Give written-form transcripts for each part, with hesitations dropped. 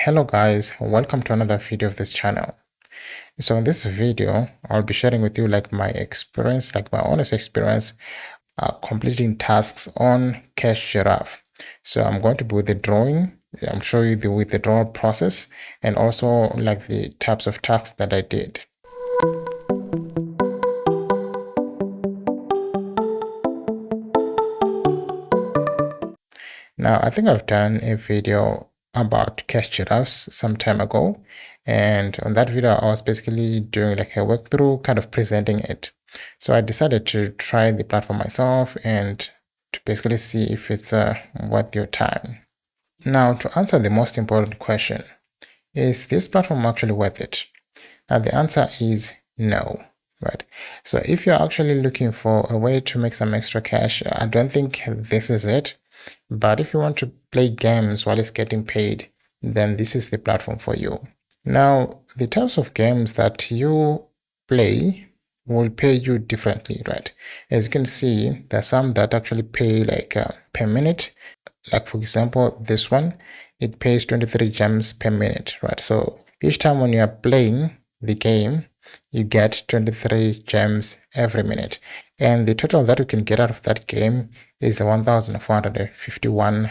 Hello guys, welcome to another video of this channel. So in this video, I'll be sharing with you my experience, my honest experience completing tasks on CashGiraffe. So I'm going to be withdrawing. I'm showing you the withdrawal process and also the types of tasks that I did. Now, I think I've done a video about CashGiraffes some time ago, and on that video I was basically doing a walkthrough, kind of presenting it. So I decided to try the platform myself and to basically see if it's worth your time. Now, to answer the most important question, is this platform actually worth it? Now the answer is no, right? So if you're actually looking for a way to make some extra cash, I don't think this is it. But if you want to play games while it's getting paid, then this is the platform for you. Now, the types of games that you play will pay you differently, right? As you can see, there are some that actually pay per minute. Like for example, this one, it pays 23 gems per minute, right? So each time when you are playing the game, you get 23 gems every minute. And the total that you can get out of that game is 1,451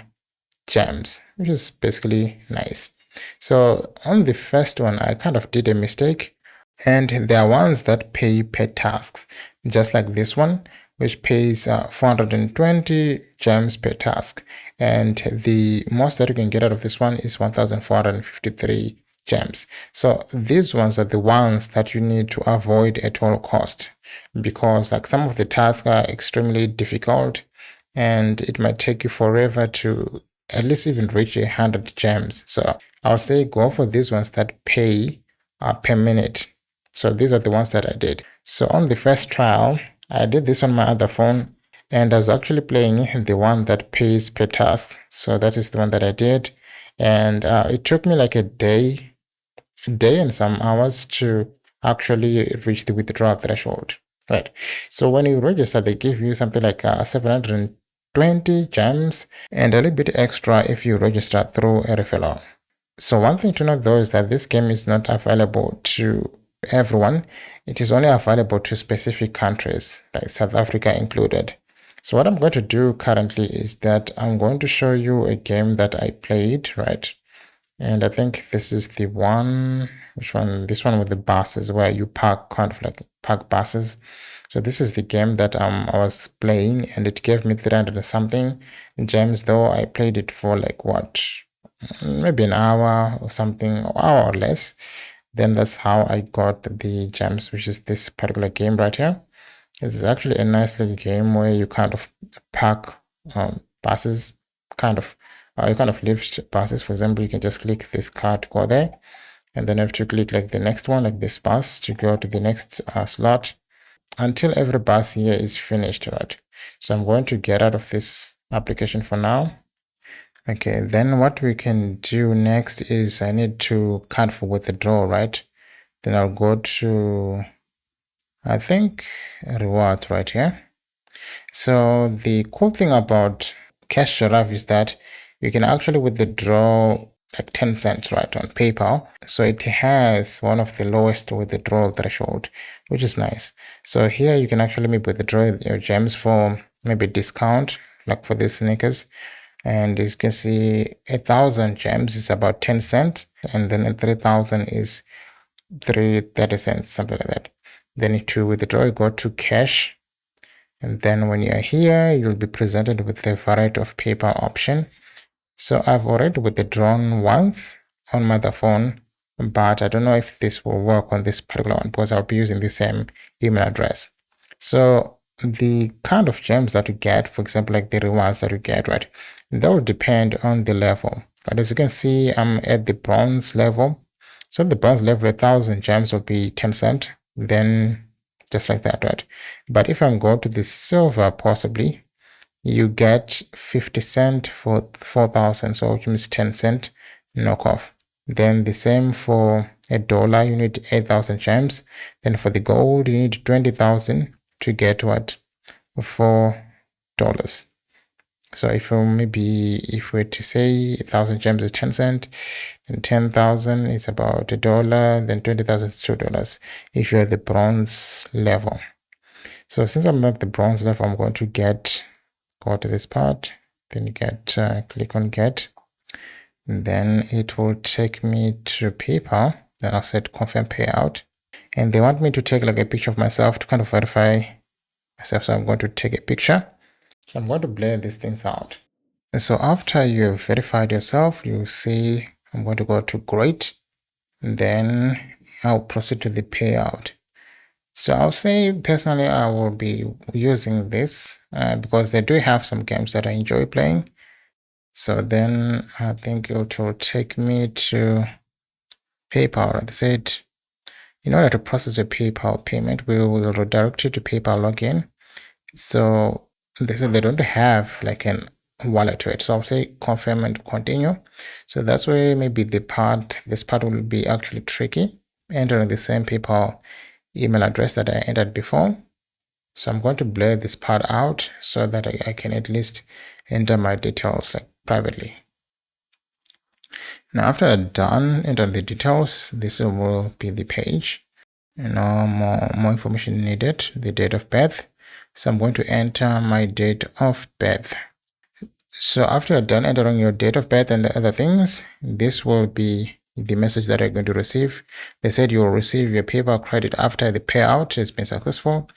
gems, which is basically nice. So on the first one, I kind of did a mistake. And there are ones that pay per tasks, just like this one, which pays 420 gems per task. And the most that you can get out of this one is 1,453 gems. So these ones are the ones that you need to avoid at all cost, because some of the tasks are extremely difficult and it might take you forever to at least even reach 100 gems. So I'll say go for these ones that pay per minute. So these are the ones that I did. So on the first trial, I did this on my other phone and I was actually playing the one that pays per task. So that is the one that I did. And it took me like a day and some hours to actually reach the withdrawal threshold, right? So when you register, they give you something like 720 gems and a little bit extra if you register through a referral. So one thing to note though is that this game is not available to everyone. It is only available to specific countries, like South Africa included. So what I'm going to do currently is that I'm going to show you a game that I played, right? And I think this is the one, which one? This one with the buses, where you park park buses. So this is the game that I was playing, and it gave me 300 and something gems, though I played it for maybe an hour or something, or hour or less. Then that's how I got the gems, which is this particular game right here. This is actually a nice little game where you kind of park buses, you kind of lift buses. For example, you can just click this car to go there, and then you have to click the next one, like this bus, to go to the next slot until every bus here is finished, right? So I'm going to get out of this application for now. Okay, then what we can do next is I need to count for withdrawal, right? Then I'll go to, I think, rewards right here. So the cool thing about CashGiraffe is that you can actually withdraw 10 cents, right, on PayPal. So it has one of the lowest withdrawal threshold, which is nice. So here you can actually maybe withdraw your gems for maybe discount, like for these sneakers. And as you can see, 1,000 gems is about 10 cents, and then 3,000 is 30 cents, something like that. Then to withdraw, you go to cash, and then when you're here, you'll be presented with a variety of PayPal option. So I've already withdrawn once on my other phone, but I don't know if this will work on this particular one because I'll be using the same email address. So the kind of gems that you get, for example, the rewards that you get, right, that will depend on the level. But as you can see, I'm at the bronze level. So the bronze level, 1,000 gems will be 10 cents, then just like that, right? But if I'm going to the silver, possibly, you get 50 cents for 4,000, so which means 10 cent knockoff. Then the same for $1, you need 8,000 gems. Then for the gold, you need 20,000 to get what? $4. So if if we're to say 1,000 gems is 10 cents, then 10,000 is about $1, then 20,000 is $2 if you're at the bronze level. So since I'm at the bronze level, I'm going to go to this part, then click on get, and then it will take me to PayPal. Then I'll set confirm payout, and they want me to take like a picture of myself to kind of verify myself. So I'm going to take a picture. So I'm going to blur these things out. And so after you've verified yourself, you see I'm going to go to great, and then I'll proceed to the payout. So I'll say personally I will be using this because they do have some games that I enjoy playing. So then I think it will take me to PayPal. They said in order to process a PayPal payment, we will redirect you to PayPal login. So they said they don't have like an wallet to it. So I'll say confirm and continue. So that's where maybe this part will be actually tricky, entering the same PayPal email address that I entered before. So I'm going to blur this part out so that I can at least enter my details like privately. Now after I'm done entering the details, this will be the page. More information needed, the date of birth. So I'm going to enter my date of birth. So after you're done entering your date of birth and the other things, this will be the message that you're going to receive. They said you'll receive your PayPal credit after the payout has been successful.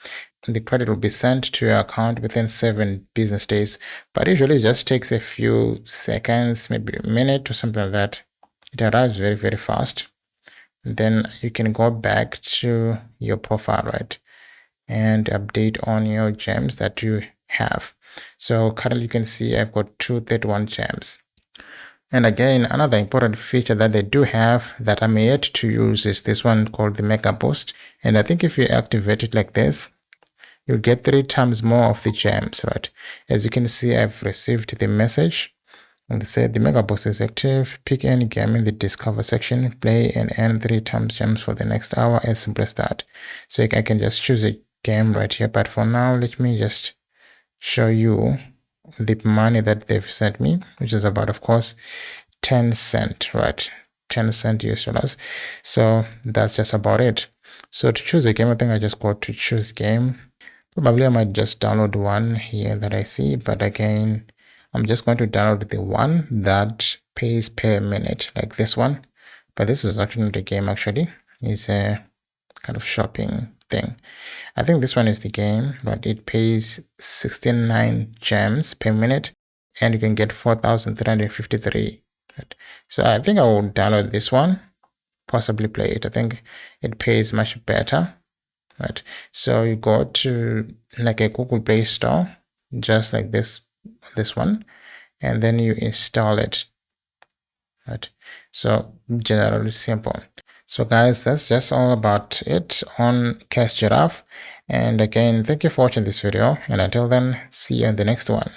The credit will be sent to your account within 7 business days, but usually it just takes a few seconds, maybe a minute or something like that. It arrives very, very fast. Then you can go back to your profile, right, and update on your gems that you have. So currently you can see I've got 231 gems. And again, another important feature that they do have that I'm yet to use is this one called the Mega Boost. And I think if you activate it like this, you'll get 3 times more of the gems, right? As you can see, I've received the message and they said the Mega Boost is active. Pick any game in the Discover section, play and earn 3 times gems for the next hour, as simple as that. So I can just choose a game right here, but for now, let me just show you the money that they've sent me, which is about, of course, 10 cents, right? 10 cents US dollars. So that's just about it. So to choose a game, I think I just go to choose game. Probably I might just download one here that I see, but again, I'm just going to download the one that pays per minute, like this one. But this is actually not a game, actually. It's a kind of shopping thing. I think this one is the game, but it pays 69 gems per minute and you can get 4,353. Right? So I think I will download this one, possibly play it. I think it pays much better. Right? So you go to like a Google Play Store, just like this one, and then you install it. Right? So generally simple. So guys, that's just all about it on CashGiraffe. And again, thank you for watching this video. And until then, see you in the next one.